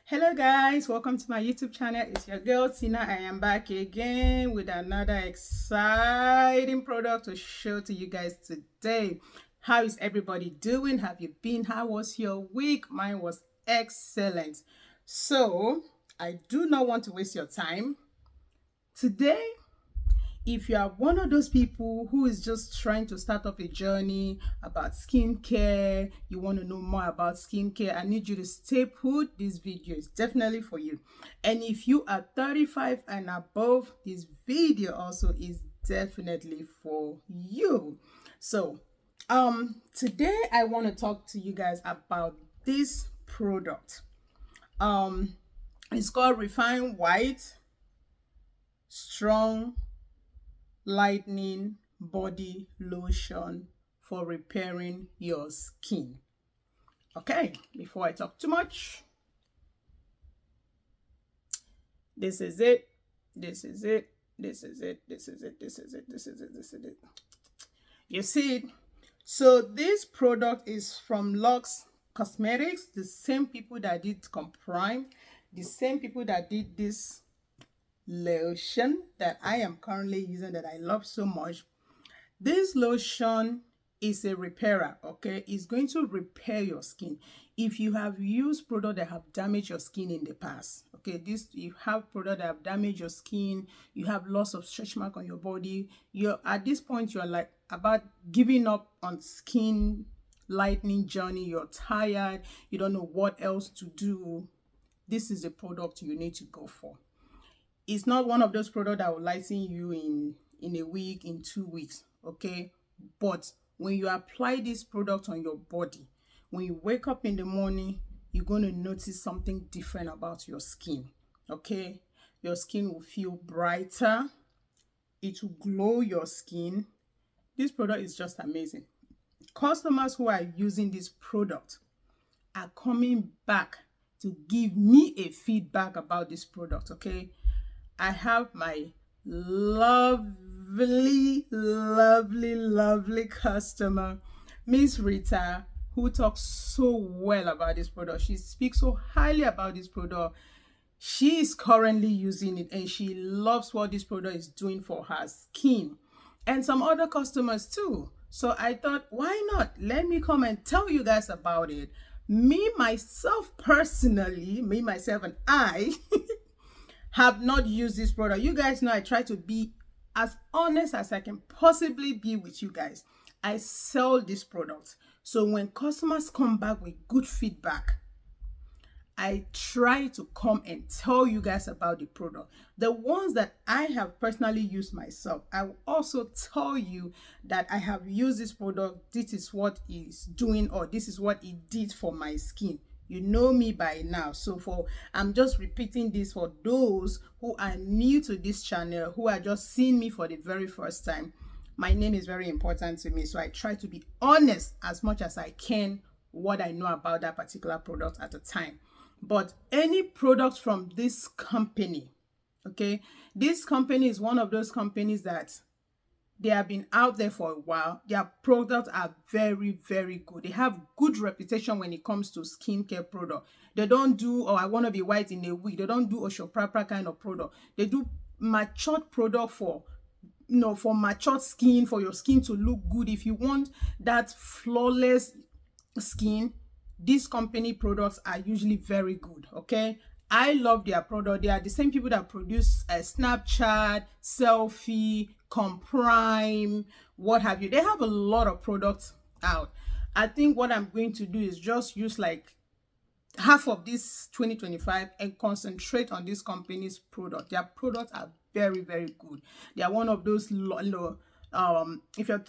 Hello guys, welcome to my YouTube channel. It's your girl Tina. I am back again with another exciting product to show to you guys today. How is everybody doing? Have you been? How was your week? Mine was excellent. So I do not want to waste your time. Today, if you are one of those people who is just trying to start up a journey about skincare, you want to know more about skincare, I need you to stay put. This video is definitely for you. And if you are 35 and above, this video also is definitely for you. So today I want to talk to you guys about this product. It's called Raffine White Strong Lightening Body Lotion for repairing your skin. Okay, before I talk too much, this is it. This is it. This is it. This is it. This is it. This is it. This is it. You see it? So this product is from Lux Cosmetics, the same people that did Comprime, the same people that did this lotion that I am currently using that I love so much. This lotion is a repairer. Okay, it's going to repair your skin. If you have used products that have damaged your skin in the past, okay, you have products that have damaged your skin, you have lots of stretch mark on your body, you're at this point, you're like about giving up on skin lightening journey, you're tired, you don't know what else to do, this is a product you need to go for. It's not one of those products that will lighten you in a week, in 2 weeks, okay? But when you apply this product on your body, when you wake up in the morning, you're going to notice something different about your skin, okay? Your skin will feel brighter. It will glow your skin. This product is just amazing. Customers who are using this product are coming back to give me a feedback about this product, okay? I have my lovely customer, Miss Rita, who talks so well about this product. She speaks so highly about this product. She is currently using it and she loves what this product is doing for her skin. And some other customers too. So I thought, why not? Let me come and tell you guys about it. Myself and I have not used this product. You guys know I try to be as honest as I can possibly be with you guys. I sell this product. So when customers come back with good feedback, I try to come and tell you guys about the product. The ones that I have personally used myself, I will also tell you that I have used this product. This is what it's doing, or this is what it did for my skin. You know me by now, so I'm just repeating this for those who are new to this channel, who are just seeing me for the very first time. My name is very important to me, so I try to be honest as much as I can what I know about that particular product at the time. But any product from this company, okay, this company is one of those companies that they have been out there for a while. Their products are very good. They have good reputation when it comes to skincare product. They don't do, I want to be white in a week. They don't do Oshoprapra kind of product. They do matured product for matured skin, for your skin to look good. If you want that flawless skin, these company products are usually very good, okay? I love their product. They are the same people that produce Snapchat, Selfie, Comprime, what have you. They have a lot of products out. I think what I'm going to do is just use like half of this 2025 and concentrate on this company's product. Their products are very good. They are one of those if you're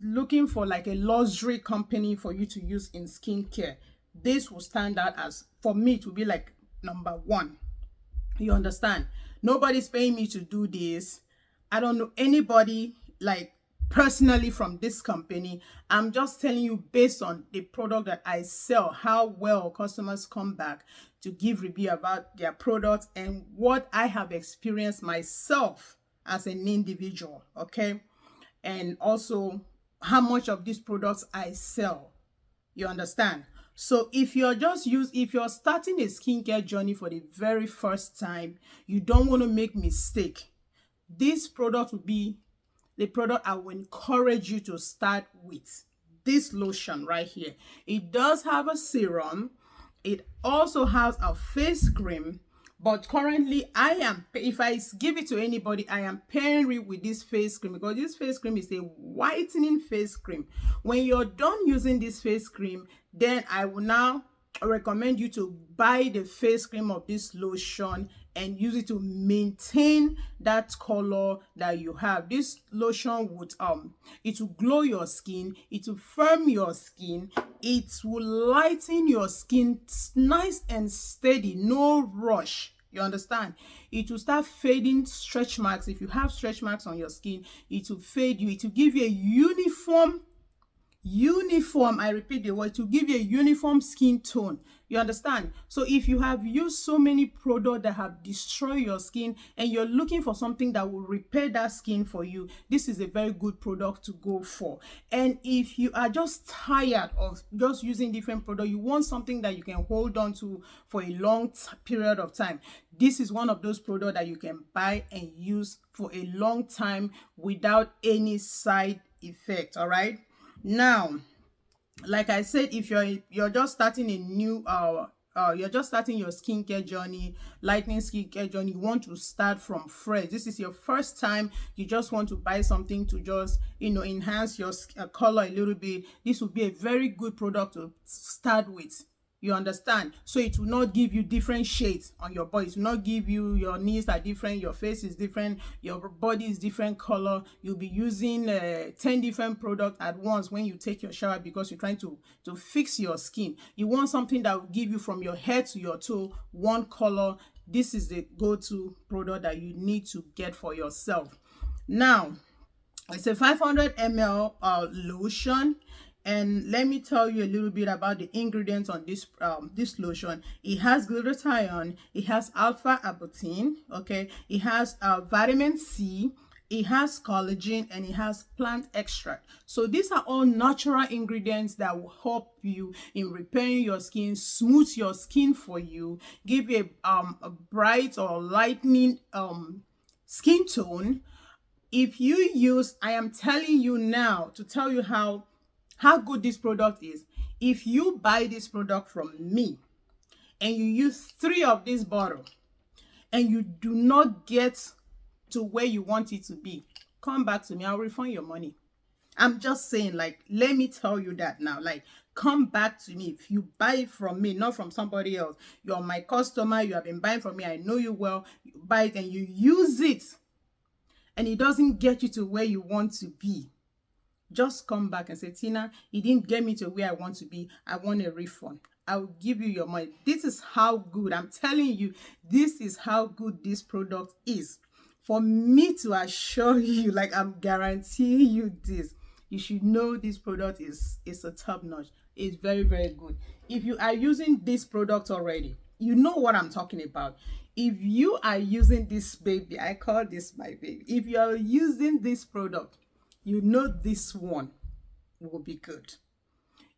looking for like a luxury company for you to use in skincare, this will stand out as, for me, to be like number one. You understand? Nobody's paying me to do this. I don't know anybody like personally from this company. I'm just telling you based on the product that I sell, how well customers come back to give review about their products and what I have experienced myself as an individual, okay? And also how much of these products I sell. You understand? So if you're starting a skincare journey for the very first time, you don't want to make mistake, this product will be the product I will encourage you to start with. This lotion right here. It does have a serum. It also has a face cream. But currently, if I give it to anybody, I am pairing it with this face cream, because this face cream is a whitening face cream. When you're done using this face cream, then I will now recommend you to buy the face cream of this lotion and use it to maintain that color that you have. This lotion would it will glow your skin, it will firm your skin, it will lighten your skin, nice and steady, no rush. You understand? It will start fading stretch marks. If you have stretch marks on your skin, it will fade you. It will give you a uniform, I repeat the word, to give you a uniform skin tone. You understand? So if you have used so many products that have destroyed your skin and you're looking for something that will repair that skin for you, this is a very good product to go for. And if you are just tired of just using different products, you want something that you can hold on to for a long period of time, this is one of those products that you can buy and use for a long time without any side effect. All right. Now, like I said, if you're just starting a new you're just starting your skincare journey, lightening skincare journey, you want to start from fresh, this is your first time, you just want to buy something to just enhance your color a little bit, this would be a very good product to start with. You understand? So it will not give you different shades on your body. It will not give you, your knees are different, your face is different, your body is different color. You'll be using 10 different products at once when you take your shower, because you're trying to fix your skin. You want something that will give you from your head to your toe one color. This is the go-to product that you need to get for yourself. Now, it's a 500 ml lotion. And let me tell you a little bit about the ingredients on this lotion. It has glutathione, it has alpha-arbutin, okay, it has vitamin C, it has collagen, and it has plant extract. So these are all natural ingredients that will help you in repairing your skin, smooth your skin for you, give you a bright or lightening skin tone. If you use, I am telling you now to tell you how good this product is. If you buy this product from me and you use 3 of this bottle and you do not get to where you want it to be, come back to me, I'll refund your money. I'm just saying, like, let me tell you that now. Like, come back to me. If you buy it from me, not from somebody else, you're my customer, you have been buying from me, I know you well, you buy it and you use it and it doesn't get you to where you want to be, just come back and say, Tina, it didn't get me to where I want to be. I want a refund. I will give you your money. This is how good, I'm telling you, this is how good this product is. For me to assure you, like, I'm guaranteeing you this, you should know this product is a top notch. It's very, very good. If you are using this product already, you know what I'm talking about. If you are using this baby, I call this my baby. If you are using this product, you know this one will be good.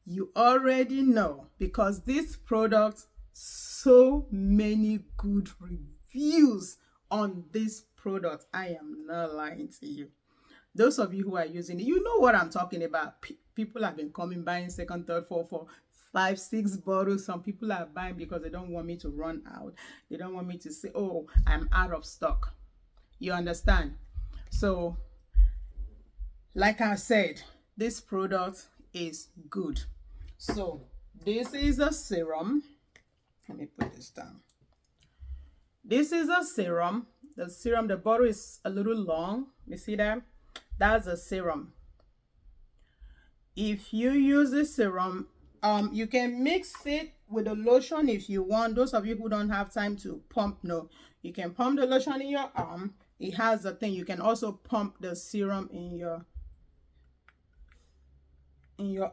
You already know, because this product, so many good reviews on this product. I am not lying to you. Those of you who are using it, you know what I'm talking about. People have been coming, buying second, third, fourth, 5, 6 bottles. Some people are buying because they don't want me to run out. They don't want me to say, oh, I'm out of stock. You understand? So, like I said, this product is good. So this is a serum. Let me put this down. This is a serum. The bottle is a little long. You see that? That's a serum. If you use this serum, you can mix it with a lotion if you want. Those of you who don't have time to pump, no, you can pump the lotion in your arm. It has a thing. You can also pump the serum in your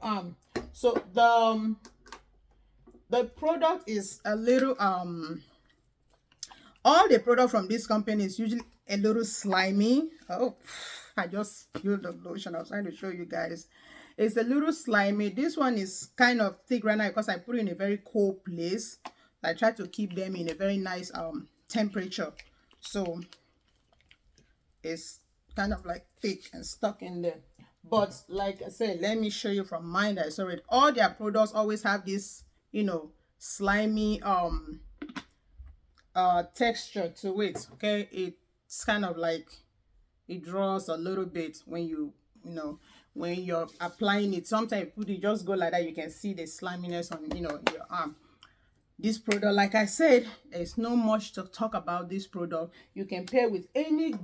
arm. So the product is a little all the product from this company is usually a little slimy. Oh, I just spilled the lotion. I was trying to show you guys. It's a little slimy. This one is kind of thick right now because I put it in a very cold place. I try to keep them in a very nice temperature, so it's kind of like thick and stuck in there. But like I said, let me show you from mine that I saw it. All their products always have this, you know, slimy texture to it. Okay, it's kind of like it draws a little bit when you know, when you're applying it. Sometimes you just go like that, you can see the sliminess on, you know, your arm. This product, like I said, there's no much to talk about this product. You can pair with any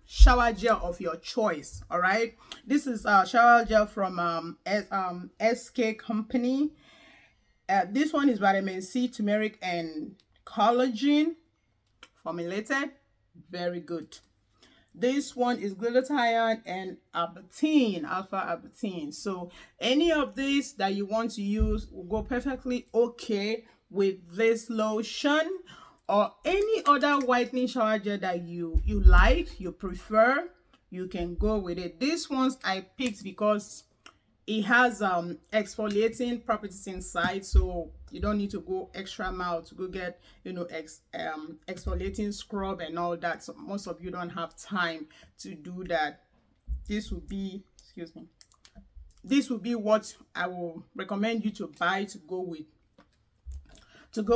shower gel of your choice. All right, this is a shower gel from SK company. This one is vitamin C, turmeric, and collagen formulated. Very good. This one is glutathione and alpha-arbutin. So any of these that you want to use will go perfectly okay with this lotion, or any other whitening shower gel that you like, you prefer, you can go with it. These ones I picked because it has exfoliating properties inside, so you don't need to go extra mile to go get, you know, exfoliating scrub and all that. So most of you don't have time to do that. This would be, excuse me, this would be what I will recommend you to buy to go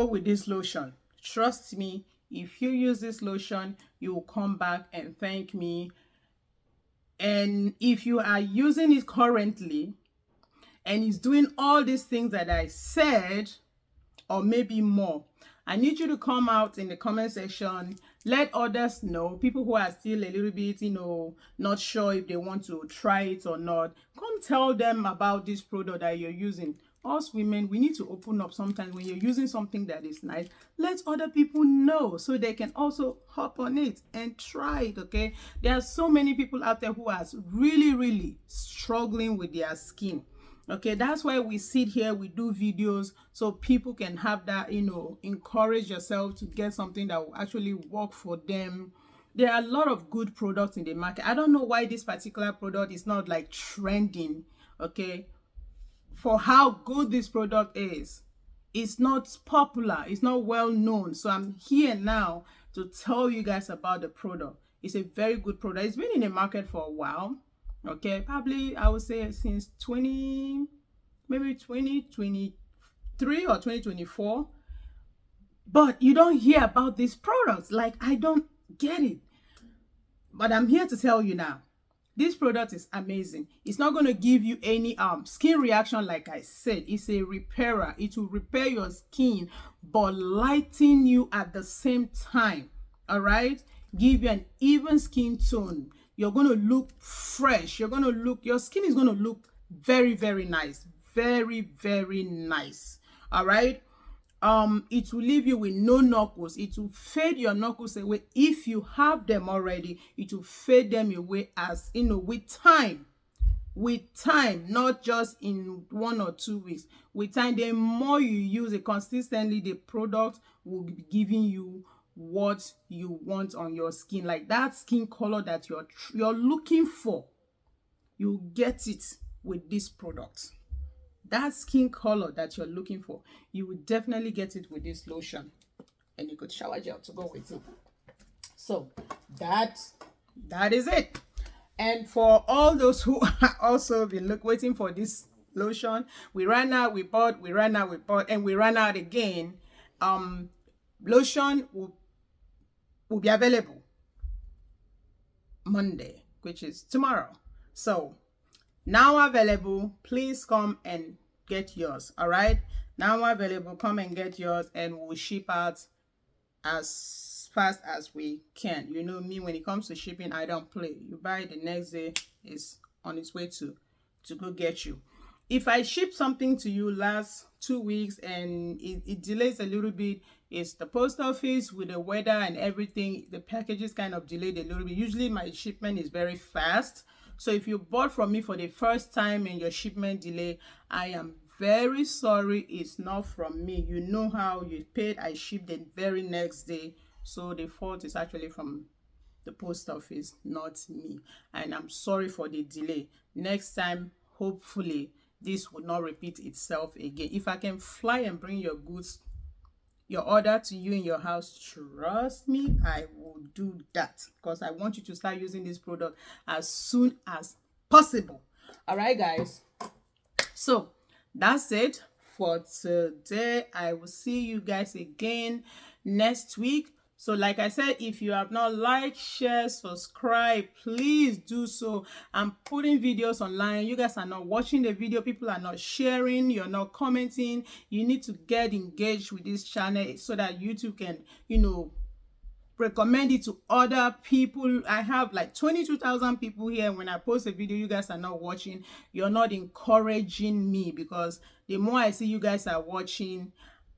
with this lotion. Trust me, if you use this lotion, you will come back and thank me. And if you are using it currently and it's doing all these things that I said, or maybe more, I need you to come out in the comment section, let others know, people who are still a little bit, you know, not sure if they want to try it or not. Come tell them about this product that you're using. Us women, we need to open up sometimes. When you're using something that is nice, let other people know so they can also hop on it and try it. Okay, there are so many people out there who are really struggling with their skin. Okay, that's why we sit here, we do videos, so people can have that, you know, encourage yourself to get something that will actually work for them. There are a lot of good products in the market. I don't know why this particular product is not like trending. Okay, for how good this product is, it's not popular, it's not well known. So I'm here now to tell you guys about the product. It's a very good product. It's been in the market for a while. Okay, probably I would say since maybe 2023 or 2024. But you don't hear about these products. Like, I don't get it. But I'm here to tell you now. This product is amazing. It's not going to give you any skin reaction. Like I said, it's a repairer. It will repair your skin, but lighten you at the same time. All right, give you an even skin tone. You're going to look fresh. Your skin is going to look very nice. Very nice. All right. It will leave you with no knuckles. It will fade your knuckles away. If you have them already, it will fade them away, as you know, with time, not just in 1 or 2 weeks. With time, the more you use it consistently, the product will be giving you what you want on your skin, like that skin color that you're looking for. You get it with this product. That skin color that you're looking for, you will definitely get it with this lotion, and you could shower gel to go with it. So that is it. And for all those who are also been waiting for this lotion, we ran out, we bought, and we ran out again. Lotion will be available Monday, which is tomorrow. So now available, please come and get yours. All right, now available, come and get yours, and we'll ship out as fast as we can. You know me, when it comes to shipping, I don't play. You buy it, the next day is on its way to go get you. If I ship something to you last 2 weeks and it delays a little bit, it's the post office with the weather and everything. The packages kind of delayed a little bit. Usually my shipment is very fast. So if you bought from me for the first time and your shipment delay, I am very sorry. It's not from me. You know how you paid. I shipped the very next day. So the fault is actually from the post office, not me. And I'm sorry for the delay. Next time, hopefully this will not repeat itself again. If I can fly and bring your goods, your order to you in your house, trust me, I will do that, because I want you to start using this product as soon as possible. All right, guys, so that's it for today. I will see you guys again next week. So like I said, if you have not liked, share, subscribe, please do so. I'm putting videos online. You guys are not watching the video. People are not sharing. You're not commenting. You need to get engaged with this channel so that YouTube can, you know, recommend it to other people. I have like 22,000 people here. When I post a video, you guys are not watching. You're not encouraging me, because the more I see you guys are watching,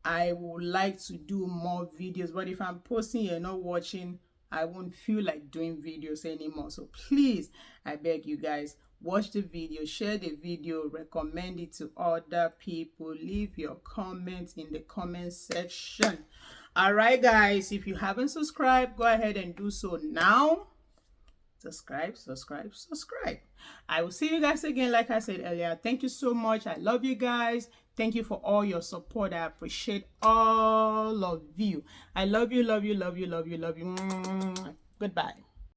I would like to do more videos. But if I'm posting, you're not watching, I won't feel like doing videos anymore. So please, I beg you guys, watch the video, share the video, recommend it to other people, leave your comments in the comment section. All right, guys, if you haven't subscribed, go ahead and do so now. Subscribe. I will see you guys again. Like I said earlier, thank you so much. I love you guys. Thank you for all your support. I appreciate all of you. I love you. Goodbye.